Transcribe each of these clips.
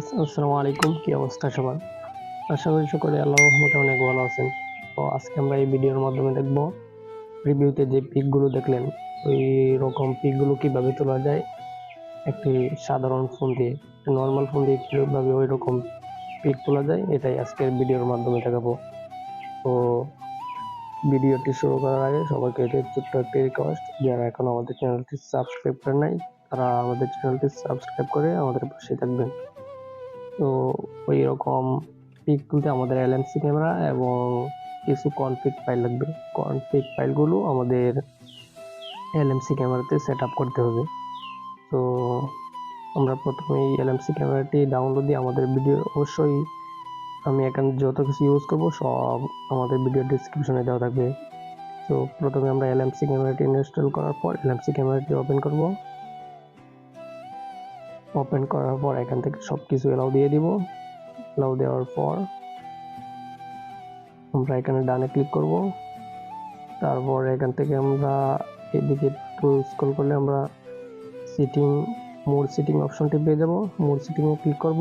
আসসালামু আলাইকুম, কি অবস্থা সবার? আশা করি সকলে আল্লাহর রহমতে অনেক ভালো আছেন। তো আজকে আমরা এই ভিডিওর মাধ্যমে দেখব রিভিউতে যে পিকগুলো দেখলেন ওই রকম পিকগুলো কিভাবে তোলা যায় একটি সাধারণ ফোন দিয়ে, নর্মাল ফোন দিয়ে কিভাবে ওই রকম পিক তোলা যায় এটাই আজকের ভিডিওর মাধ্যমে দেখাবো। তো ভিডিওটি শুরু করার আগে সবাইকে ছোট্ট একটি রিকোয়েস্ট, যারা এখন আমাদের চ্যানেলটি সাবস্ক্রাইব করে নাই তারা আমাদের চ্যানেলটি সাবস্ক্রাইব করে আমাদের পাশে থাকবেন। তো ওই রকম পিক তুলতে আমাদের এলএমসি ক্যামেরা এবং কিছু কনফিগ ফাইল লাগবে। কনফিগ ফাইলগুলো আমাদের এলএমসি ক্যামেরাতে সেট আপ করতে হবে। তো আমরা প্রথমে এই এলএমসি ক্যামেরাটি ডাউনলোড দিয়ে আমাদের ভিডিও অবশ্যই আমি এখানে যত কিছু ইউজ করব সব আমাদের ভিডিও ডিসক্রিপশনে দেওয়া থাকবে। তো প্রথমে আমরা এলএমসি ক্যামেরাটি ইনস্টল করার পর এলএমসি ক্যামেরাটি ওপেন করব। ওপেন করার পর এখান থেকে সব কিছু এলাও দিয়ে দিব। এলাও দেওয়ার পর আমরা এখানে ডানে ক্লিক করব। তারপর এখান থেকে আমরা এদিকে একটু স্ক্রল করলে আমরা মোর সিটিং অপশনটি পেয়ে যাব। মোর সিটিং এ ক্লিক করব।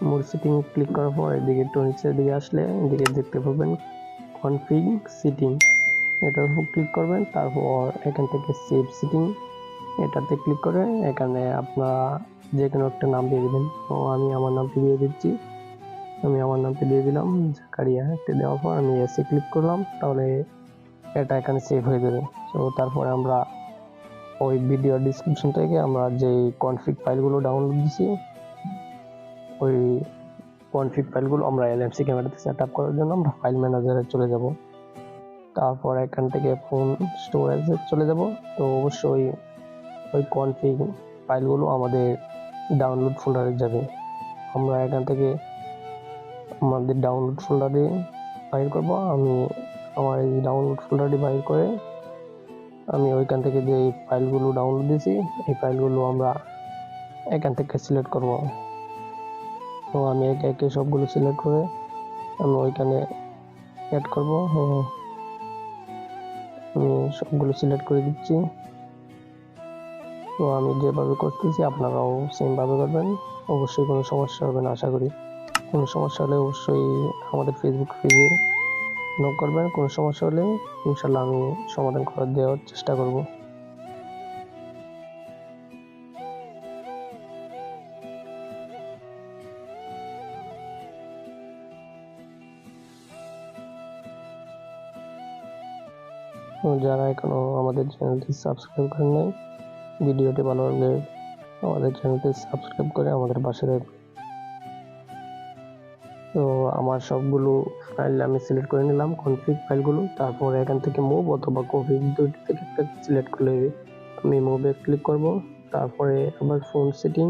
মোর সিটিং এ ক্লিক করার পর এদিকে একটু নিচের দিকে আসলে এদিকে দেখতে পাবেন কনফিগ সিটিং, এটার উপর ক্লিক করবেন। তারপর এখান থেকে সেভ সিটিং এটাতে ক্লিক করে এখানে আপনারা যে কোনো একটা নাম দিয়ে দেবেন। তো আমি আমার নামটি দিয়ে দিচ্ছি। আমি আমার নামটি দিয়ে দিলাম জাকারিয়া। এটা দেওয়ার পর আমি এসে ক্লিক করলাম, তাহলে এটা এখানে সেভ হয়ে যাবে। তো তারপরে আমরা ওই ভিডিও ডিসক্রিপশন থেকে আমরা যে কনফিগ ফাইলগুলো ডাউনলোড দিয়েছি ওই কনফিগ ফাইলগুলো আমরা এলএমসি ক্যামেরাতে সেট আপ করার জন্য আমরা ফাইল ম্যানেজারে চলে যাব। তারপর এখান থেকে ফোন স্টোরেজে চলে যাব। তো অবশ্যই ওই কনফিগ ফাইলগুলো আমাদের ডাউনলোড ফোল্ডারে যাবে। আমরা এখান থেকে আমাদের ডাউনলোড ফোল্ডারে বাইর করব। আমি আমার এই ডাউনলোড ফোল্ডারটি বাইর করে আমি ওইখান থেকে যে ফাইলগুলো ডাউনলোড দিয়েছি এই ফাইলগুলো আমরা এখান থেকে সিলেক্ট করব। তো আমি একে একে সবগুলো সিলেক্ট করে আমি ওইখানে অ্যাড করব। আমি সবগুলো সিলেক্ট করে দিচ্ছি। তো আমি যেভাবে করতেছি আপনারাও সেমভাবে করবেন, অবশ্যই কোনো সমস্যা হবে না। আশা করি কোনো সমস্যা হলে অবশ্যই আমাদের ফেসবুক পেজে নক করবেন। কোনো সমস্যা হলে ইনশাল্লাহ আমি সমাধান করে দেওয়ার চেষ্টা করব। যারা এখনো আমাদের চ্যানেলটি সাবস্ক্রাইব করেন নাই, ভিডিওটি ভালো লাগলে আমাদের চ্যানেলটি সাবস্ক্রাইব করে আমাদের পাশে থাকবেন। তো আমার সবগুলো ফাইল আমি সিলেক্ট করে নিলাম কনফিগ ফাইলগুলো। তারপর এখান থেকে মুভ অথবা কনফিগ দুইটি থেকে একটা সিলেক্ট করে আমি মুভে ক্লিক করব। তারপরে আবার ফোন সেটিং,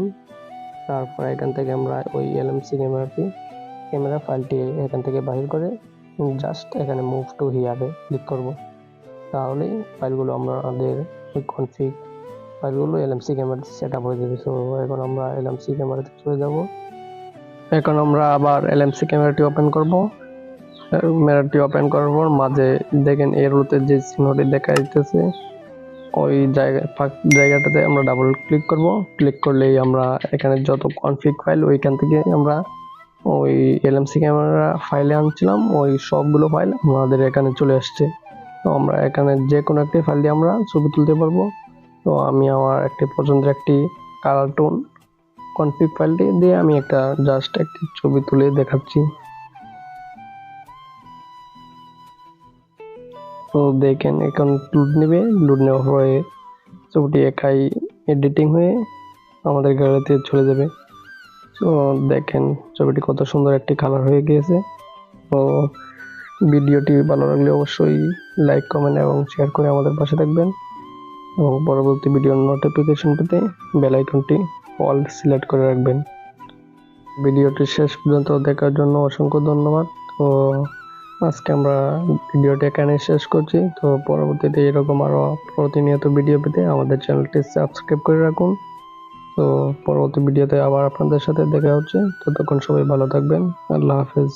তারপর এখান থেকে আমরা ওই এলএমসি ক্যামেরা ফাইলটি এখান থেকে বাইর করে জাস্ট এখানে মুভ টু হিয়ারে ক্লিক করব। তাহলেই ফাইলগুলো আমাদের ওই কনফিগ ফাইলগুলো এলএমসি ক্যামেরাতে সেট আপ হয়ে যাবে। তো এখন আমরা এলএমসি ক্যামেরাতে চলে যাব। এখন আমরা আবার এলএমসি ক্যামেরাটি ওপেন করব। ক্যামেরাটি ওপেন করার পর মাঝে দেখেন এরোতে যে চিহ্নটি দেখা যাচ্ছে ওই জায়গাটাতে আমরা ডাবল ক্লিক করব। ক্লিক করলেই আমরা এখানে যত কনফিগ ফাইল ওইখান থেকে আমরা ওই এলএমসি ক্যামেরা ফাইলে আনছিলাম ওই সবগুলো ফাইল আমাদের এখানে চলে আসছে। তো আমরা এখানে যে কোনো একটি ফাইল দিয়ে আমরা ছবি তুলতে পারবো। তো আমি আমার একটি পছন্দের একটি কালার টোন কনফিগ ফাইলটি দিয়ে আমি একটা জাস্ট একটি ছবি তুলে দেখাচ্ছি। তো দেখেন এখন লুড নেবে, লুড নেওয়ার পরে ছবিটি একাই এডিটিং হয়ে আমাদের গ্যালারিতে চলে যাবে। তো দেখেন ছবিটি কত সুন্দর একটি কালার হয়ে গিয়েছে। তো ভিডিওটি ভালো লাগলে অবশ্যই লাইক, কমেন্ট এবং শেয়ার করে আমাদের পাশে থাকবেন এবং পরবর্তী ভিডিওর নোটিফিকেশন পেতে বেল আইকনটি অল সিলেক্ট করে রাখবেন। ভিডিওটি শেষ পর্যন্ত দেখার জন্য অসংখ্য ধন্যবাদ। তো আজকে আমরা ভিডিওটি এখানে শেষ করছি। তো পরবর্তীতে এরকম আরো প্রতিনিয়ত ভিডিও পেতে আমাদের চ্যানেলটি সাবস্ক্রাইব করে রাখুন। তো পরবর্তী ভিডিওতে আবার আপনাদের সাথে দেখা হচ্ছে। ততক্ষণ সবাই ভালো থাকবেন। আল্লাহ হাফেজ।